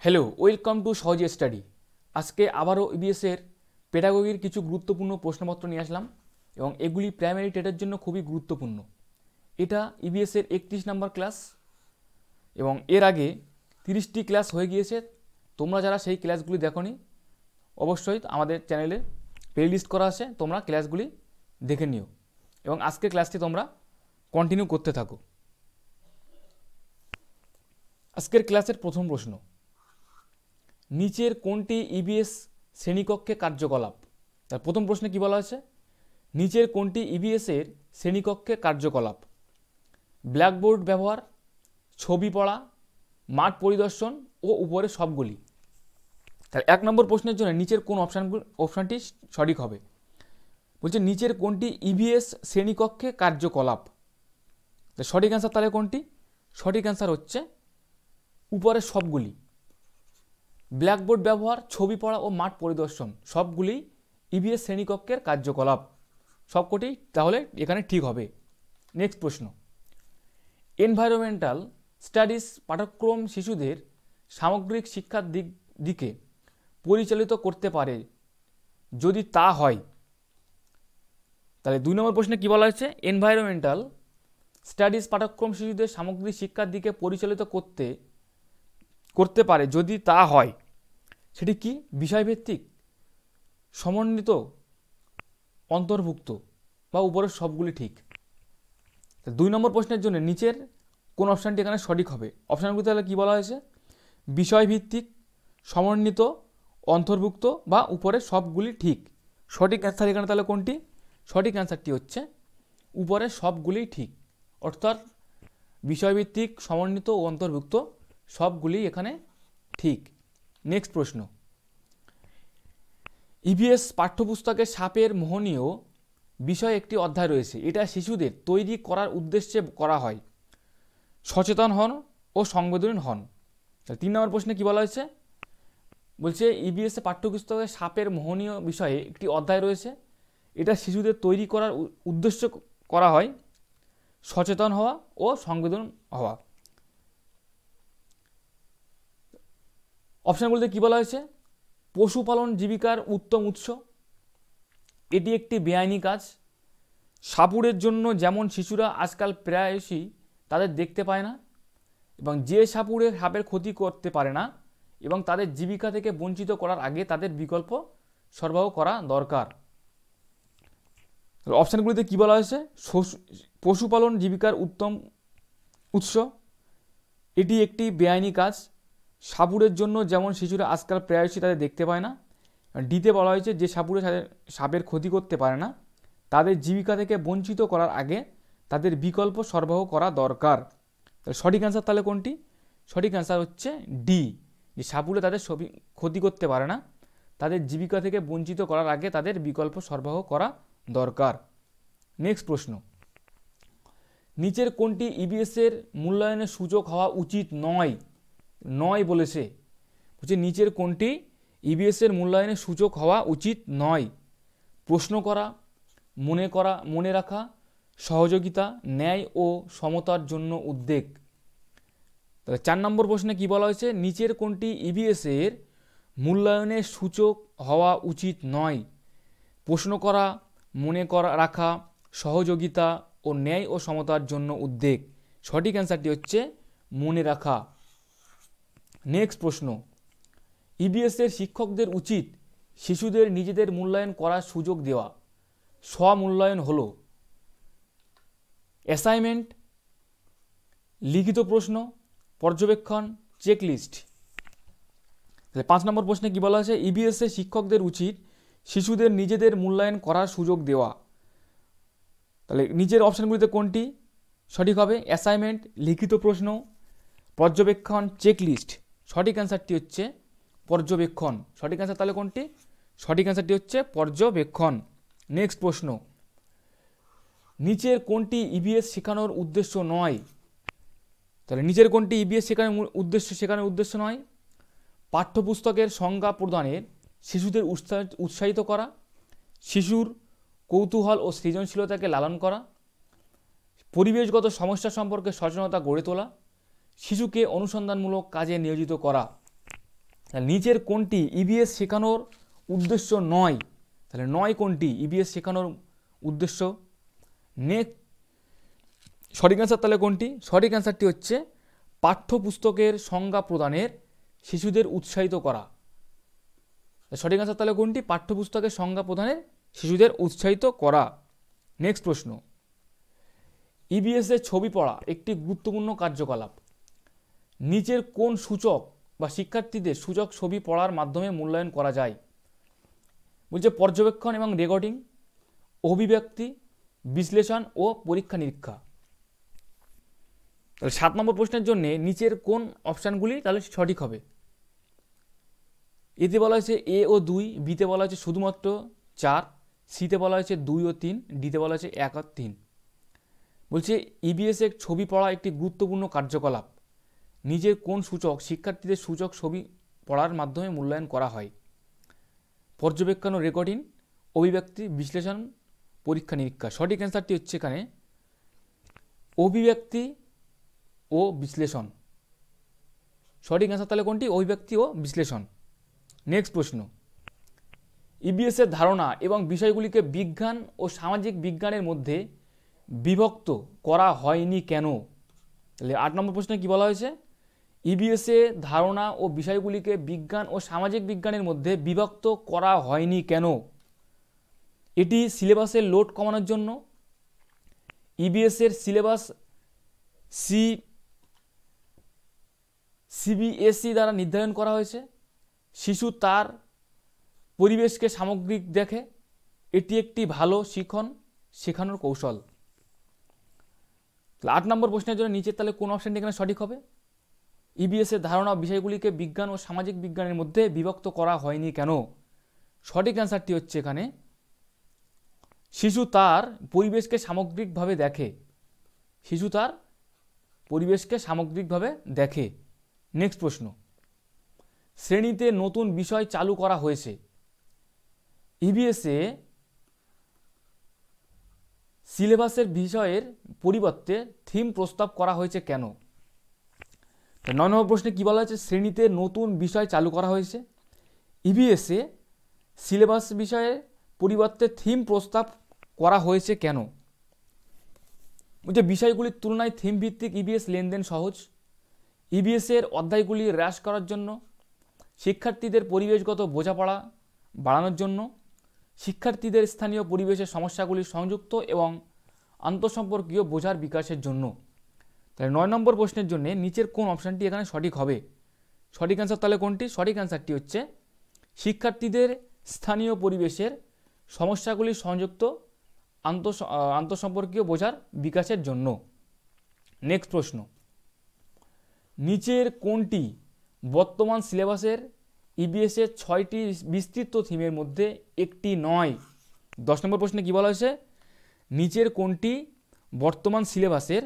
Hello, welcome to সহজ study. আজকে আবারও ইবিএসের পেডাগোগির কিছু গুরুত্বপূর্ণ প্রশ্নপত্র নিয়ে আসলাম এবং এগুলি প্রাইমারি টেটের জন্য খুবই গুরুত্বপূর্ণ। এটা ইবিএসের 31 নম্বর ক্লাস এবং এর আগে 30টি ক্লাস হয়ে গিয়েছে। তোমরা যারা সেই ক্লাসগুলি দেখোনি অবশ্যই আমাদের চ্যানেলে প্লেলিস্ট করা আছে, তোমরা ক্লাসগুলি দেখে নিও এবং আজকের ক্লাসটি তোমরা কন্টিনিউ করতে থাকো। আজকের ক্লাসের প্রথম প্রশ্ন, নিচের কোনটি ইবিএস শ্রেণীকক্ষে কার্যকলাপ? তার প্রথম প্রশ্নে কি বলা হয়েছে, নিচের কোনটি ইবিএসের শ্রেণীকক্ষে কার্যকলাপ? ব্ল্যাকবোর্ড ব্যবহার, ছবি পড়া, মাঠ পরিদর্শন ও উপরে সবগুলি। তাহলে 1 নম্বর প্রশ্নের জন্য নিচের কোন অপশানটি সঠিক হবে? বলছে নিচের কোনটি ইবিএস শ্রেণীকক্ষে কার্যকলাপ। সঠিক অ্যান্সার তাহলে কোনটি? সঠিক অ্যান্সার হচ্ছে উপরে সবগুলি। ব্ল্যাকবোর্ড ব্যবহার, ছবি পড়া ও মাঠ পরিদর্শন সবগুলি ইবিএস শ্রেণীকক্ষের কার্যকলাপ, সবকটি তাহলে এখানে ঠিক হবে। নেক্সট প্রশ্ন, এনভায়রনমেন্টাল স্টাডিজ পাঠ্যক্রম শিশুদের সামগ্রিক শিক্ষার দিকে পরিচালিত করতে পারে যদি তা হয়? তাহলে 2 নম্বর প্রশ্নে কি বলা হয়েছে, এনভায়রনমেন্টাল স্টাডিজ পাঠ্যক্রম শিশুদের সামগ্রিক শিক্ষার দিকে পরিচালিত করতে পারে যদি তা হয়। সেটি কি? বিষয়ভিত্তিক, সমন্বিত, অন্তর্ভুক্ত বা উপরের সবগুলি ঠিক। 2 নম্বর প্রশ্নের জন্য নিচের কোন অপশানটি এখানে সঠিক হবে? অপশানগুলি তাহলে কী বলা হয়েছে, বিষয়ভিত্তিক, সমন্বিত, অন্তর্ভুক্ত বা উপরের সবগুলি ঠিক। সঠিক অ্যান্সার এখানে তাহলে কোনটি? সঠিক অ্যান্সারটি হচ্ছে উপরের সবগুলি ঠিক, অর্থাৎ বিষয়ভিত্তিক, সমন্বিত ও অন্তর্ভুক্ত সবগুলি এখানে ঠিক। নেক্সট প্রশ্ন, ইবিএস পাঠ্যপুস্তকে সাপের মোহনীয় বিষয়ে একটি অধ্যায় রয়েছে, এটা শিশুদের তৈরি করার উদ্দেশ্যে করা হয়। সচেতন হন ও সংবেদনশীল হন। 3 নম্বর প্রশ্নে কি বলা হয়েছে, বলছে ইবিএস পাঠ্যপুস্তকে সাপের মোহনীয় বিষয়ে একটি অধ্যায় রয়েছে, এটা শিশুদের তৈরি করার উদ্দেশ্যে করা হয়। সচেতন হওয়া ও সংবেদন হওয়া। অপশানগুলিতে কি বলা হয়েছে, পশুপালন জীবিকার উত্তম উৎস, এটি একটি বেআইনি কাজ। সাপুড়ের জন্য যেমন শিশুরা আজকাল প্রায়শই তাদের দেখতে পায় না, এবং যে সাপের ক্ষতি করতে পারে না এবং তাদের জীবিকা থেকে বঞ্চিত করার আগে তাদের বিকল্প সরবরাহ করা দরকার। অপশানগুলিতে কি বলা হয়েছে, পশুপালন জীবিকার উত্তম উৎস, এটি একটি বেআইনি কাজ। সাপুড়ের জন্য যেমন শিশুরা আজকাল প্রায়শই তাদের দেখতে পায় না। ডিতে বলা হয়েছে যে সাপের ক্ষতি করতে পারে না, তাদের জীবিকা থেকে বঞ্চিত করার আগে তাদের বিকল্প সরবরাহ করা দরকার। তাহলে সঠিক অ্যান্সার তাহলে কোনটি? সঠিক অ্যান্সার হচ্ছে ডি, যে সাপুড়ে তাদের ক্ষতি করতে পারে না, তাদের জীবিকা থেকে বঞ্চিত করার আগে তাদের বিকল্প সরবরাহ করা দরকার। নেক্সট প্রশ্ন, নিচের কোনটি ইবিএসের মূল্যায়নের সূচক হওয়া উচিত নয় বলেছে? বলছে নিচের কোনটি ইবিএসের মূল্যায়নের সূচক হওয়া উচিত নয়? প্রশ্ন করা, মনে রাখা, সহযোগিতা, ন্যায় ও সমতার জন্য উদ্বেগ। তাহলে 4 নম্বর প্রশ্নে কি বলা হয়েছে, নিচের কোনটি ইবিএসের মূল্যায়নের সূচক হওয়া উচিত নয়? প্রশ্ন করা, রাখা, সহযোগিতা ও ন্যায় ও সমতার জন্য উদ্বেগ। সঠিক অ্যান্সারটি হচ্ছে মনে রাখা। নেক্সট প্রশ্ন, ইবিএসের শিক্ষকদের উচিত শিশুদের নিজেদের মূল্যায়ন করার সুযোগ দেওয়া। স্বমূল্যায়ন হলো অ্যাসাইনমেন্ট, লিখিত প্রশ্ন, পর্যবেক্ষণ, চেকলিস্ট। তাহলে 5 নম্বর প্রশ্নে কি বলা আছে, ইবিএসের শিক্ষকদের উচিত শিশুদের নিজেদের মূল্যায়ন করার সুযোগ দেওয়া। তাহলে নিচের অপশানগুলিতে কোনটি সঠিক হবে? অ্যাসাইনমেন্ট, লিখিত প্রশ্ন, পর্যবেক্ষণ, চেকলিস্ট। সঠিক অ্যান্সারটি হচ্ছে পর্যবেক্ষণ। সঠিক অ্যান্সার তাহলে কোনটি? সঠিক অ্যান্সারটি হচ্ছে পর্যবেক্ষণ। নেক্সট প্রশ্ন, নিচের কোনটি ইবিএস শেখানোর উদ্দেশ্য নয়? তাহলে নিচের কোনটি ইবিএস শেখানোর উদ্দেশ্য নয়? পাঠ্যপুস্তকের সংজ্ঞা প্রদানের শিশুদের উৎসাহিত করা, শিশুর কৌতূহল ও সৃজনশীলতাকে লালন করা, পরিবেশগত সমস্যা সম্পর্কে সচেতনতা গড়ে তোলা, শিশুকে অনুসন্ধানমূলক কাজে নিয়োজিত করা। তাহলে নিচের কোনটি ইবিএস শেখানোর উদ্দেশ্য নয়? তাহলে নয় কোনটি ইবিএস শেখানোর উদ্দেশ্য? নেক্সট সঠিক অ্যান্সার তাহলে কোনটি? সঠিক অ্যান্সারটি হচ্ছে পাঠ্যপুস্তকের সংজ্ঞা প্রদানের শিশুদের উৎসাহিত করা। সঠিক অ্যান্সার তাহলে কোনটি? পাঠ্যপুস্তকের সংজ্ঞা প্রদানের শিশুদের উৎসাহিত করা। নেক্সট প্রশ্ন, ইবিএসের ছবি পড়া একটি গুরুত্বপূর্ণ কার্যকলাপ। নিচের কোন সূচক বা শিক্ষার্থীদের সূচক ছবি পড়ার মাধ্যমে মূল্যায়ন করা যায়? বলছে পর্যবেক্ষণ এবং রেকর্ডিং, অভিব্যক্তি, বিশ্লেষণ ও পরীক্ষা নিরীক্ষা। তাহলে 7 নম্বর প্রশ্নের জন্য নিচের কোন অপশানগুলি তাহলে সঠিক হবে? এতে বলা হয়েছে এ ও 2, বিতে বলা হয়েছে শুধুমাত্র 4, সিতে বলা হয়েছে 2 ও 3, ডিতে বলা হয়েছে 1 আর 3। বলছে ইবিএসের ছবি পড়া একটি গুরুত্বপূর্ণ কার্যকলাপ। নিজের কোন সূচক শিক্ষার্থীদের সূচক ছবি পড়ার মাধ্যমে মূল্যায়ন করা হয়? পর্যবেক্ষণ ও রেকর্ডিং, অভিব্যক্তি, বিশ্লেষণ, পরীক্ষা নিরীক্ষা। সঠিক অ্যান্সারটি হচ্ছে এখানে অভিব্যক্তি ও বিশ্লেষণ। সঠিক অ্যান্সার তাহলে কোনটি? অভিব্যক্তি ও বিশ্লেষণ। নেক্সট প্রশ্ন, ইবিএসের ধারণা এবং বিষয়গুলিকে বিজ্ঞান ও সামাজিক বিজ্ঞানের মধ্যে বিভক্ত করা হয়নি কেন? তাহলে 8 নম্বর প্রশ্নে কি বলা হয়েছে? ইবিএসে ধারণা ও বিষয়গুলিকে বিজ্ঞান ও সামাজিক বিজ্ঞানের মধ্যে বিভক্ত করা হয়নি কেন? এটি সিলেবাসের লোড কমানোর জন্য, ইবিএসের সিলেবাস সিবিএসই দ্বারা নির্ধারণ করা হয়েছে, শিশু তার পরিবেশকে সামগ্রিক দেখে, এটি একটি ভালো শেখানোর কৌশল। 8 নম্বর প্রশ্নের জন্য নিচের তাহলে কোন অপশনটি এখানে সঠিক হবে? ইবিএসের ধারণা বিষয়গুলিকে বিজ্ঞান ও সামাজিক বিজ্ঞানের মধ্যে বিভক্ত করা হয়নি কেন? সঠিক অ্যান্সারটি হচ্ছে এখানে শিশু তার পরিবেশকে সামগ্রিকভাবে দেখে। শিশু তার পরিবেশকে সামগ্রিকভাবে দেখে। নেক্সট প্রশ্ন, শ্রেণীতে নতুন বিষয় চালু করা হয়েছে। ইবিএসে সিলেবাসের বিষয়ের পরিবর্তে থিম প্রস্তাব করা হয়েছে কেন? 9 নম্বর প্রশ্নে কি বলা হয়েছে? শ্রেণীতে নতুন বিষয় চালু করা হয়েছে। ইবিএসে সিলেবাস বিষয়ের পরিবর্তে থিম প্রস্তাব করা হয়েছে কেন? যে বিষয়গুলির তুলনায় থিম ভিত্তিক ইবিএস লেনদেন সহজ। ইবিএসের অধ্যায়গুলি হ্রাস করার জন্য, শিক্ষার্থীদের পরিবেশগত বোঝাপড়া বাড়ানোর জন্য, শিক্ষার্থীদের স্থানীয় পরিবেশের সমস্যাগুলি সংযুক্ত এবং আন্তঃসম্পর্কীয় বোঝার বিকাশের জন্য। তাহলে 9 নম্বর প্রশ্নের জন্য নিচের কোন অপশানটি এখানে সঠিক হবে? সঠিক অ্যান্সার তাহলে কোনটি? সঠিক অ্যান্সারটি হচ্ছে শিক্ষার্থীদের স্থানীয় পরিবেশের সমস্যাগুলি সংযুক্ত আন্তঃসম্পর্কীয় বোঝার বিকাশের জন্য। নেক্সট প্রশ্ন, নিচের কোনটি বর্তমান সিলেবাসের ইবিএসের 6টি বিস্তৃত থিমের মধ্যে একটি নয়? 10 নম্বর প্রশ্নে কি বলা হয়েছে? নিচের কোনটি বর্তমান সিলেবাসের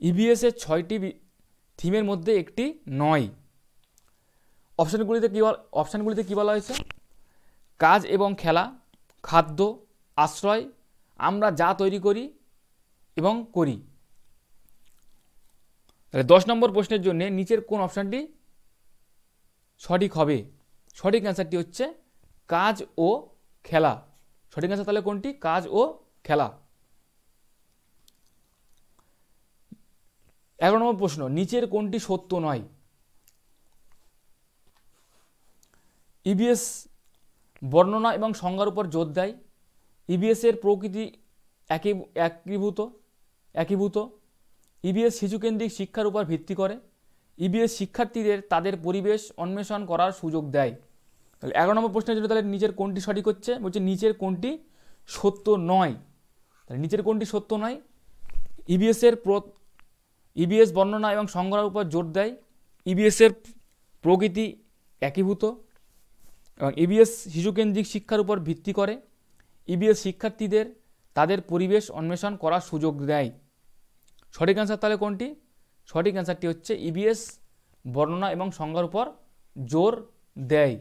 ইবিএসের 6টি থিমের মধ্যে একটি নয়? অপশানগুলিতে কি বলা হয়েছে? কাজ এবং খেলা, খাদ্য, আশ্রয়, আমরা যা তৈরি করি এবং করি। তাহলে 10 নম্বর প্রশ্নের জন্য নিচের কোন অপশানটি সঠিক হবে? সঠিক অ্যান্সারটি হচ্ছে কাজ ও খেলা। সঠিক অ্যান্সার তাহলে কোনটি? কাজ ও খেলা। 11 নম্বর প্রশ্ন, নিচের কোনটি সত্য নয়? ইবিএস বর্ণনা এবং সংজ্ঞার উপর জোর দেয়। ইবিএসের প্রকৃতি একীভূত। ইবিএস শিশুকেন্দ্রিক শিক্ষার উপর ভিত্তি করে। ইবিএস শিক্ষার্থীদের তাদের পরিবেশ অন্বেষণ করার সুযোগ দেয়। তাহলে 11 নম্বর প্রশ্নের জন্য তাহলে নিচের কোনটি সঠিক হচ্ছে? বলছে নিচের কোনটি সত্য নয়। তাহলে নিচের কোনটি সত্য নয়? ইবিএস বর্ণনা এবং সংজ্ঞার উপর জোর দেয়। ইবিএসের প্রকৃতি একীভূত এবং ইবিএস শিশুকেন্দ্রিক শিক্ষার উপর ভিত্তি করে। ইবিএস শিক্ষার্থীদের তাদের পরিবেশ অন্বেষণ করার সুযোগ দেয়। সঠিক অ্যান্সার তাহলে কোনটি? সঠিক অ্যান্সারটি হচ্ছে ইবিএস বর্ণনা এবং সংজ্ঞার উপর জোর দেয়।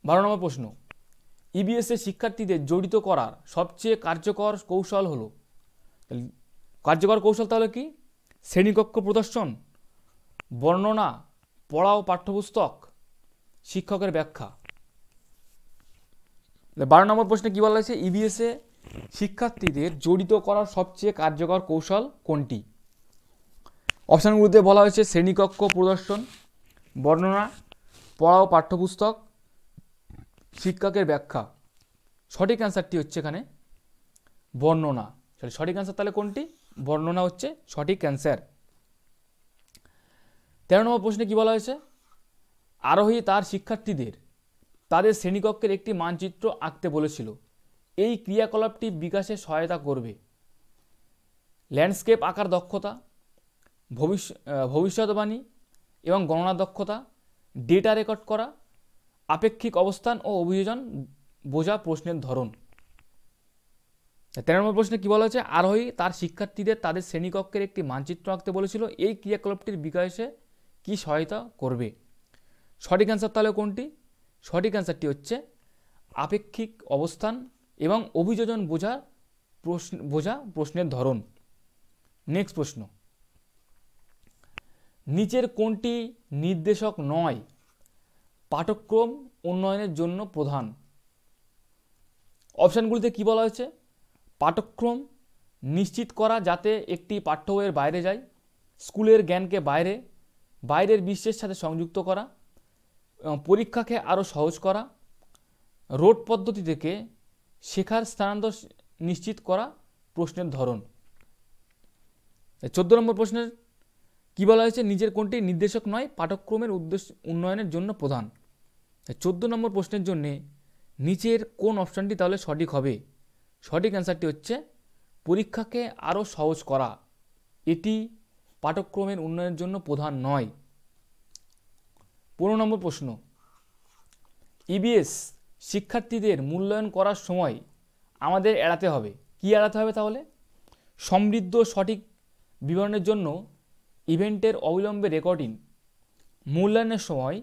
12 নম্বর প্রশ্ন, ইবিএসের শিক্ষার্থীদের জড়িত করার সবচেয়ে কার্যকর কৌশল হলো। কার্যকর কৌশল তাহলে কি? শ্রেণীকক্ষ প্রদর্শন, বর্ণনা, পড়া ও পাঠ্যপুস্তক, শিক্ষকের ব্যাখ্যা। 12 নম্বর প্রশ্নে কি বলা হয়েছে? ইবিএসে শিক্ষার্থীদের জড়িত করার সবচেয়ে কার্যকর কৌশল কোনটি? অপশানগুলোতে বলা হয়েছে শ্রেণীকক্ষ প্রদর্শন, বর্ণনা, পড়া ও পাঠ্যপুস্তক, শিক্ষকের ব্যাখ্যা। সঠিক অ্যান্সারটি হচ্ছে এখানে বর্ণনা। সঠিক অ্যান্সার তাহলে কোনটি? বর্ণনা হচ্ছে সঠিক অ্যান্সার। 13 নম্বর প্রশ্নে কি বলা হয়েছে? আরোহী তার শিক্ষার্থীদের তাদের শ্রেণীকক্ষের একটি মানচিত্র আঁকতে বলেছিল। এই ক্রিয়াকলাপটি বিকাশে সহায়তা করবে। ল্যান্ডস্কেপ আঁকার দক্ষতা, ভবিষ্যৎবাণী এবং গণনা দক্ষতা, ডেটা রেকর্ড করা, আপেক্ষিক অবস্থান ও অভিযোজন বোঝা প্রশ্নের ধরন। 13 নম্বর প্রশ্নে কি বলা হয়েছে? আরোহী তার শিক্ষার্থীদের তাদের শ্রেণীকক্ষের একটি মানচিত্র আঁকতে বলেছিল। এই ক্রিয়াকলাপটির বিকাশে কি সহায়তা করবে? সঠিক অ্যান্সার তাহলে কোনটি? সঠিক অ্যান্সারটি হচ্ছে আপেক্ষিক অবস্থান এবং অভিযোজন বোঝা প্রশ্নের ধরন। নেক্সট প্রশ্ন, নিচের কোনটি নির্দেশক নয় পাঠ্যক্রম উন্নয়নের জন্য প্রধান? অপশানগুলিতে কি বলা হয়েছে? পাঠ্যক্রম নিশ্চিত করা যাতে একটি পাঠ্য বইয়ের বাইরে যায়, স্কুলের জ্ঞানকে বাইরের বিশ্বের সাথে সংযুক্ত করা, পরীক্ষাকে আরও সহজ করা, রোড পদ্ধতি থেকে শেখার স্থানান্তর নিশ্চিত করা প্রশ্নের ধরন। 14 নম্বর প্রশ্নের কি বলা হয়েছে? নিচের কোনটি নির্দেশক নয় পাঠ্যক্রমের উন্নয়নের জন্য প্রধান? 14 নম্বর প্রশ্নের জন্য নিচের কোন অপশানটি তাহলে সঠিক হবে? সঠিক অ্যান্সারটি হচ্ছে পরীক্ষাকে আরও সহজ করা। এটি পাঠ্যক্রমের উন্নয়নের জন্য প্রধান নয়। 15 নম্বর প্রশ্ন, ইবিএস শিক্ষার্থীদের মূল্যায়ন করার সময় আমাদের এড়াতে হবে। কি এড়াতে হবে তাহলে? সমৃদ্ধ সঠিক বিবরণের জন্য ইভেন্টের অবিলম্বে রেকর্ডিং, মূল্যায়নের সময়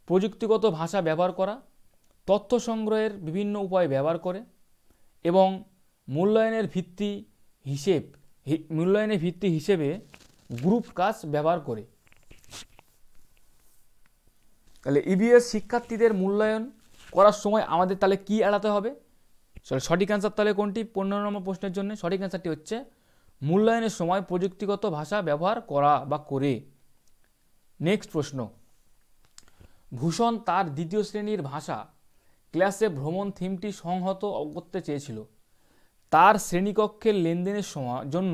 প্রযুক্তিগত ভাষা ব্যবহার করা, তথ্য সংগ্রহের বিভিন্ন উপায় ব্যবহার করে এবং মূল্যায়নের ভিত্তি হিসেবে গ্রুপ কাজ ব্যবহার করে। তাহলে ইবিএস শিক্ষার্থীদের মূল্যায়ন করার সময় আমাদের তাহলে কি এড়াতে হবে? সঠিক অ্যান্সার তাহলে কোনটি? 15 নম্বর প্রশ্নের জন্য সঠিক অ্যান্সারটি হচ্ছে মূল্যায়নের সময় প্রযুক্তিগত ভাষা ব্যবহার করা বা করে। নেক্সট প্রশ্ন, ভূষণ তার দ্বিতীয় শ্রেণীর ভাষা ক্লাসে ভ্রমণ থিমটি সংহত করতে চেয়েছিল। তার শ্রেণীকক্ষের লেনদেনের জন্য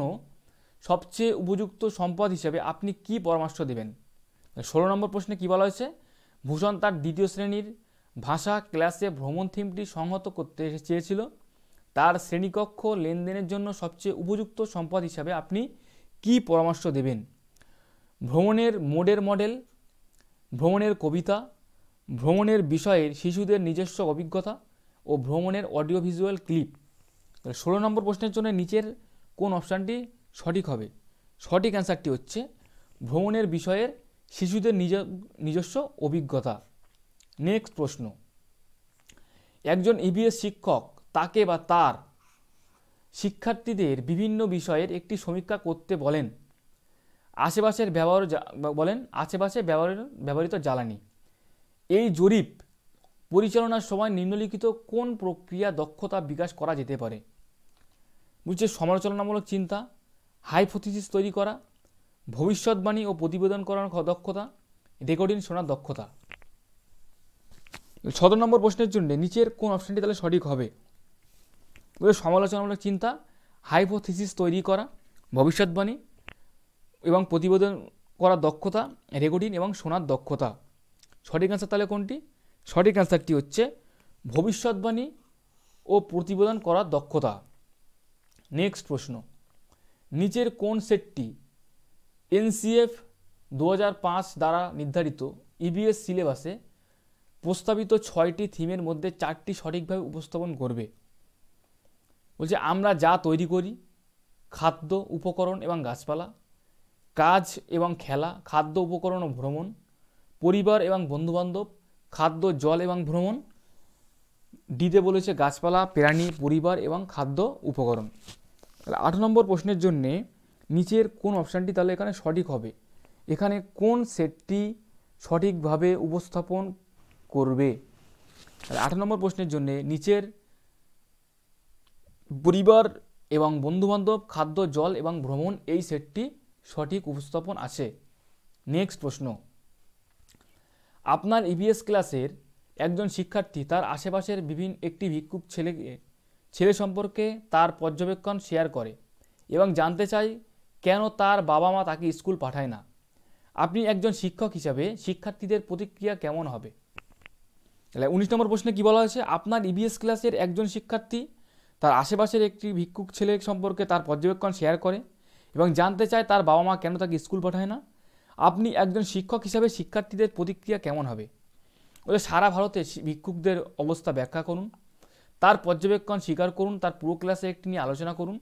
সবচেয়ে উপযুক্ত সম্পদ হিসেবে আপনি কি পরামর্শ দেবেন? 16 নম্বর প্রশ্নে কি বলা হয়েছে? ভূষণ তার দ্বিতীয় শ্রেণীর ভাষা ক্লাসে ভ্রমণ থিমটি সংহত করতে চেয়েছিল। তার শ্রেণীকক্ষ লেনদেনের জন্য সবচেয়ে উপযুক্ত সম্পদ হিসাবে আপনি কি পরামর্শ দেবেন? ভ্রমণের মডেল, ভ্রমণের কবিতা, ভ্রমণের বিষয়ের শিশুদের নিজস্ব অভিজ্ঞতা ও ভ্রমণের অডিও ভিজুয়াল ক্লিপ। 16 নম্বর প্রশ্নের জন্য নিচের কোন অপশানটি সঠিক হবে? সঠিক অ্যান্সারটি হচ্ছে ভ্রমণের বিষয়ের শিশুদের নিজস্ব অভিজ্ঞতা। নেক্সট প্রশ্ন, একজন ইবিএস শিক্ষক তাকে বা তার শিক্ষার্থীদের বিভিন্ন বিষয়ের একটি সমীক্ষা করতে বলেন। আশেপাশে ব্যবহৃত জ্বালানি। এই জরিপ পরিচালনার সময় নিম্নলিখিত কোন প্রক্রিয়া দক্ষতা বিকাশ করা যেতে পারে? বুঝছে সমালোচনামূলক চিন্তা, হাইপোথিসিস তৈরি করা, ভবিষ্যৎবাণী ও প্রতিবেদন করার দক্ষতা, রেকর্ডিং শোনার দক্ষতা। 17 নম্বর প্রশ্নের জন্য নিচের কোন অপশানটি তাহলে সঠিক হবে? সমালোচনামূলক চিন্তা, হাইপোথিসিস তৈরি করা, ভবিষ্যৎবাণী এবং প্রতিবেদন করার দক্ষতা, রেকর্ডিং এবং শোনার দক্ষতা। সঠিক অ্যান্সার তাহলে কোনটি? সঠিক অ্যান্সারটি হচ্ছে ভবিষ্যৎবাণী ও প্রতিবেদন করার দক্ষতা। নেক্সট প্রশ্ন, নিচের কোন সেটটি এনসিএফ 2005 দ্বারা নির্ধারিত ইবিএস সিলেবাসে প্রস্তাবিত 6টি থিমের মধ্যে 4টি সঠিকভাবে উপস্থাপন করবে? বলছে আমরা যা তৈরি করি, খাদ্য, উপকরণ এবং গাছপালা, কাজ এবং খেলা, খাদ্য, উপকরণ ও ভ্রমণ, পরিবার এবং বন্ধুবান্ধব, খাদ্য, জল এবং ভ্রমণ। ডিতে বলেছে গাছপালা, প্রাণী, পরিবার এবং খাদ্য, উপকরণ। তাহলে 8 নম্বর প্রশ্নের জন্যে নিচের কোন অপশানটি তাহলে এখানে সঠিক হবে? এখানে কোন সেটটি সঠিকভাবে উপস্থাপন করবে? 8 নম্বর প্রশ্নের জন্য নিচের পরিবার এবং বন্ধুবান্ধব, খাদ্য, জল এবং ভ্রমণ এই সেটটি সঠিক উপস্থাপন আছে। নেক্সট প্রশ্ন, আপনার ইভিএস ক্লাসের একজন শিক্ষার্থী তার আশেপাশের একটি ভিক্ষুক ছেলে সম্পর্কে তার পর্যবেক্ষণ শেয়ার করে এবং জানতে চায় কেন তার বাবা মা তাকে স্কুল পাঠায় না। আপনি একজন শিক্ষক হিসাবে শিক্ষার্থীদের প্রতিক্রিয়া কেমন হবে? তাহলে 19 নম্বর প্রশ্নে কি বলা হয়েছে? আপনার ইভিএস ক্লাসের একজন শিক্ষার্থী তার আশেপাশের একটি ভিক্ষুক ছেলে সম্পর্কে তার পর্যবেক্ষণ শেয়ার করে এবং জানতে চায় তার বাবা মা কেন তাকে স্কুল পাঠায় না। আপনি একজন শিক্ষক হিসাবে শিক্ষার্থীদের প্রতিক্রিয়া কেমন হবে? বলে সারা ভারতে ভিক্ষুকদের অবস্থা ব্যাখ্যা করুন, তার পর্যবেক্ষণ স্বীকার করুন, তার পুরো ক্লাসে একটি নিয়ে আলোচনা করুন।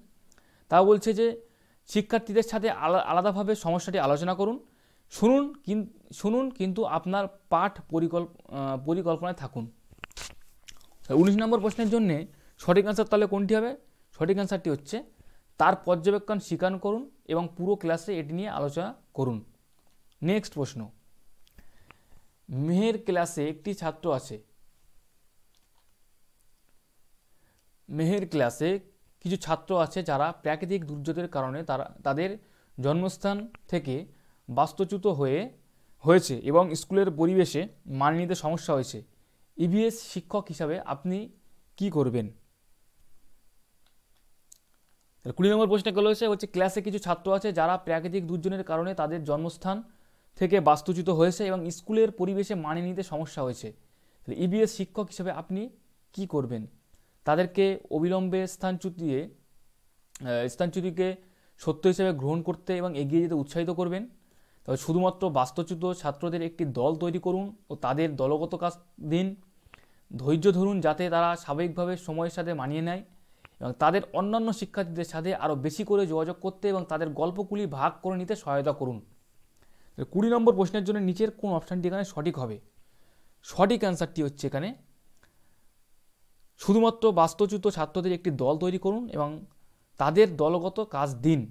তা বলছে যে শিক্ষার্থীদের সাথে আলাদাভাবে সমস্যাটি আলোচনা করুন, শুনুন কিন্তু আপনার পাঠ পরিকল্পনায় থাকুন। 19 নম্বর প্রশ্নের জন্য সঠিক অ্যান্সার তাহলে কোনটি হবে? সঠিক অ্যান্সারটি হচ্ছে তার পর্যবেক্ষণ স্বীকার করুন এবং পুরো ক্লাসে এটি নিয়ে আলোচনা করুন। নেক্সট প্রশ্ন, মেহের ক্লাসে একটি ছাত্র আছে। মেহের ক্লাসে কিছু ছাত্র আছে যারা প্রাকৃতিক দুর্যোগের কারণে তাদের জন্মস্থান থেকে বাস্তুচ্যুত হয়েছে এবং স্কুলের পরিবেশে মানিয়ে নিতে সমস্যা হয়েছে। ইভিএস শিক্ষক হিসাবে আপনি কি করবেন? 20 নম্বর প্রশ্নে হচ্ছে ক্লাসে কিছু ছাত্র আছে যারা প্রাকৃতিক দুর্যোগের কারণে তাদের জন্মস্থান থেকে বাস্তুচ্যুত হয়েছে এবং স্কুলের পরিবেশে মানিয়ে নিতে সমস্যা হয়েছে। ইভিএস শিক্ষক হিসাবে আপনি কি করবেন? তাদেরকে অবিলম্বে স্থানচ্যুতিকে সত্য হিসেবে গ্রহণ করতে এবং এগিয়ে যেতে উৎসাহিত করবেন। তবে শুধুমাত্র বাস্তুচ্যুত ছাত্রদের একটি দল তৈরি করুন ও তাদের দলগত কাজ দিন। ধৈর্য ধরুন যাতে তারা স্বাভাবিকভাবে সময়ের সাথে মানিয়ে নেয় এবং তাদের অন্যান্য শিক্ষার্থীদের সাথে আরও বেশি করে যোগাযোগ করতে এবং তাদের গল্পগুলি ভাগ করে নিতে সহায়তা করুন। 20 নম্বর প্রশ্নের জন্য নিচের কোন অপশানটি এখানে সঠিক হবে? সঠিক অ্যান্সারটি হচ্ছে এখানে শুধুমাত্র বাস্তুচ্যুত ছাত্রদের একটি দল তৈরি করুন এবং তাদের দলগত কাজ দিন।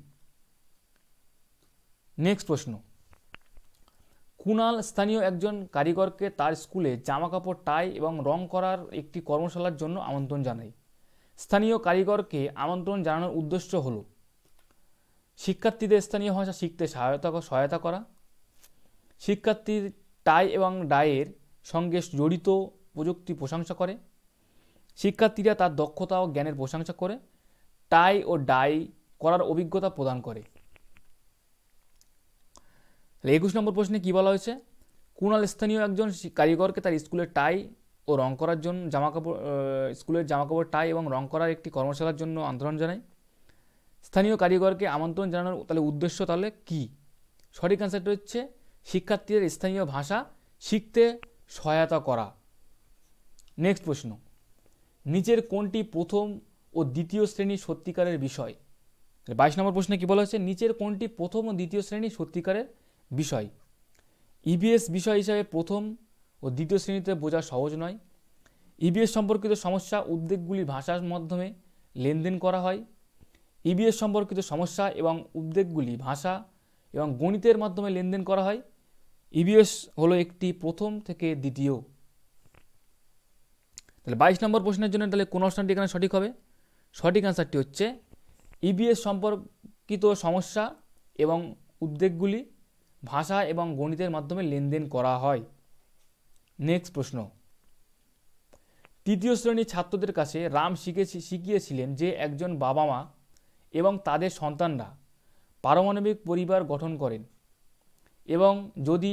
নেক্সট প্রশ্ন, কুণাল স্থানীয় একজন কারিগরকে তার স্কুলে জামাকাপড়, টাই এবং রং করার একটি কর্মশালার জন্য আমন্ত্রণ জানায়। স্থানীয় কারিগরকে আমন্ত্রণ জানানোর উদ্দেশ্য হল শিক্ষার্থীদের স্থানীয় ভাষা শিখতে সহায়তা করা, শিক্ষার্থীর টাই এবং ডাইয়ের সঙ্গে জড়িত প্রযুক্তি প্রশংসা করে, শিক্ষার্থীরা তার দক্ষতা ও জ্ঞানের প্রশংসা করে, টাই ও ডাই করার অভিজ্ঞতা প্রদান করে। 21 নম্বর প্রশ্নে কি বলা হয়েছে? কুণাল স্থানীয় একজন কারিগরকে তার স্কুলের টাই ও রং করার জন্য স্কুলের জামাকাপড়, টাই এবং রং করার একটি কর্মশালার জন্য আমন্ত্রণ জানায়। স্থানীয় কারিগরকে আমন্ত্রণ জানানোর তাহলে উদ্দেশ্য তাহলে কি? সঠিক অ্যান্সারটি হচ্ছে শিক্ষার্থীদের স্থানীয় ভাষা শিখতে সহায়তা করা। নেক্সট প্রশ্ন, নিচের কোনটি প্রথম ও দ্বিতীয় শ্রেণীর সত্যিকারের বিষয়? 22 নম্বর প্রশ্নে কি বলা হয়েছে? নিচের কোনটি প্রথম ও দ্বিতীয় শ্রেণীর সত্যিকারের বিষয়? ইভিএস বিষয় হিসাবে প্রথম ও দ্বিতীয় শ্রেণীতে বোঝা সহজ নয়। ইভিএস সম্পর্কিত সমস্যা উদ্বেগগুলি ভাষার মাধ্যমে লেনদেন করা হয়। ইভিএস সম্পর্কিত সমস্যা এবং উদ্বেগগুলি ভাষা এবং গণিতের মাধ্যমে লেনদেন করা হয়। ইভিএস হলো একটি প্রথম থেকে দ্বিতীয়। তাহলে 22 নম্বর প্রশ্নের জন্য তাহলে কোন অপশনটি এখানে সঠিক হবে? সঠিক অ্যান্সারটি হচ্ছে ইভিএস সম্পর্কিত সমস্যা এবং উদ্বেগগুলি ভাষা এবং গণিতের মাধ্যমে লেনদেন করা হয়। নেক্সট প্রশ্ন, তৃতীয় শ্রেণীর ছাত্রদের কাছে রাম শিখিয়েছিলেন যে একজন বাবা মা এবং তাদের সন্তানরা পারমাণবিক পরিবার গঠন করেন এবং যদি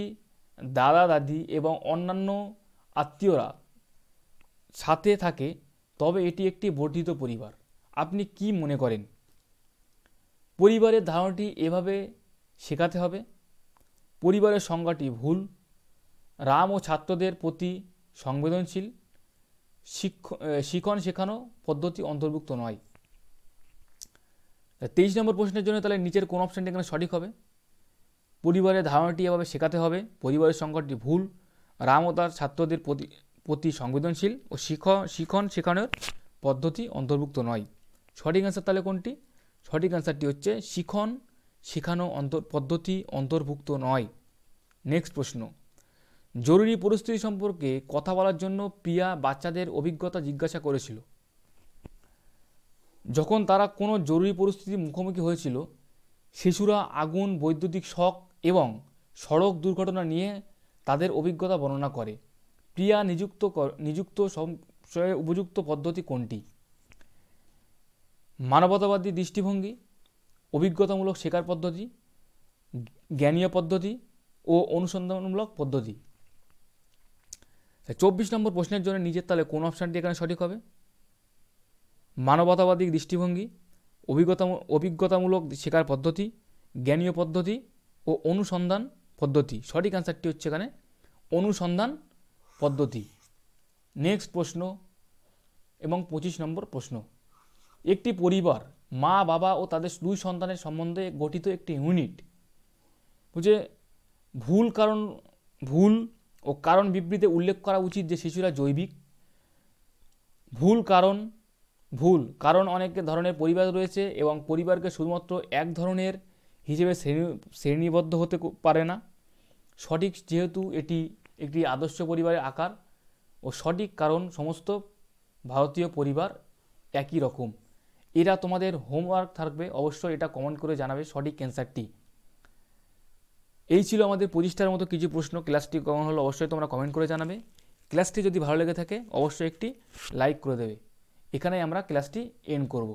দাদা দাদি এবং অন্যান্য আত্মীয়রা সাথে থাকে তবে এটি একটি বর্ধিত পরিবার। আপনি কি মনে করেন? পরিবারের ধারণাটি এভাবে শেখাতে হবে। পরিবারের সংজ্ঞাটি ভুল। রাম ও ছাত্রদের প্রতি সংবেদনশীল। শিখন শেখানো পদ্ধতি অন্তর্ভুক্ত নয়। 23 নম্বর প্রশ্নের জন্য তাহলে নিচের কোন অপশনটি এখানে সঠিক হবে? পরিবারের ধারণাটি এভাবে শেখাতে হবে। পরিবারের সংজ্ঞাটি ভুল। রাম ও তার ছাত্রদের প্রতি সংবেদনশীল ও শিখন শেখানোর পদ্ধতি অন্তর্ভুক্ত নয়। সঠিক অ্যান্সার তাহলে কোনটি? সঠিক অ্যান্সারটি হচ্ছে শিখন শেখানো পদ্ধতি অন্তর্ভুক্ত নয়। নেক্সট প্রশ্ন, জরুরি পরিস্থিতি সম্পর্কে কথা বলার জন্য প্রিয়া বাচ্চাদের অভিজ্ঞতা জিজ্ঞাসা করেছিল। যখন তারা কোনো জরুরি পরিস্থিতির মুখোমুখি হয়েছিল, শিশুরা আগুন, বৈদ্যুতিক শক এবং সড়ক দুর্ঘটনা নিয়ে তাদের অভিজ্ঞতা বর্ণনা করে। প্রিয়া নিযুক্ত সংশয়ে উপযুক্ত পদ্ধতি কোনটি? মানবতাবাদী দৃষ্টিভঙ্গি, অভিজ্ঞতামূলক শেখার পদ্ধতি, জ্ঞানীয় পদ্ধতি ও অনুসন্ধানমূলক পদ্ধতি। 24 নম্বর প্রশ্নের জন্য নিজের তাহলে কোন অপশানটি এখানে সঠিক হবে? মানবতাবাদী দৃষ্টিভঙ্গি, অভিজ্ঞতামূলক শেখার পদ্ধতি, জ্ঞানীয় পদ্ধতি ও অনুসন্ধান পদ্ধতি। সঠিক অ্যান্সারটি হচ্ছে এখানে অনুসন্ধান পদ্ধতি। নেক্সট প্রশ্ন এবং 25 নম্বর প্রশ্ন, একটি পরিবার মা, বাবা ও তাদের 2 সন্তানের সম্বন্ধে গঠিত একটি ইউনিট। বুঝে ভুল ও কারণ বিবৃতিতে উল্লেখ করা উচিত যে শিশুরা জৈবিক। ভুল কারণ অনেক ধরনের পরিবার রয়েছে এবং পরিবারকে শুধুমাত্র এক ধরনের হিসেবে শ্রেণীবদ্ধ হতে পারে না। সঠিক, যেহেতু এটি একটি আদর্শ পরিবারের আকার ও সঠিক কারণ সমস্ত ভারতীয় পরিবার একই রকম। এরা তোমাদের হোমওয়ার্ক থাকবে, অবশ্যই এটা কমেন্ট করে জানাবে সঠিক অ্যান্সারটি। এই ছিল আমাদের 25টার মতো কিছু প্রশ্ন। ক্লাসটি কেমন হলো অবশ্যই তোমরা কমেন্ট করে জানাবে। ক্লাসটি যদি ভালো লেগে থাকে অবশ্যই একটি লাইক করে দেবে। এখানেই আমরা ক্লাসটি এন্ড করব।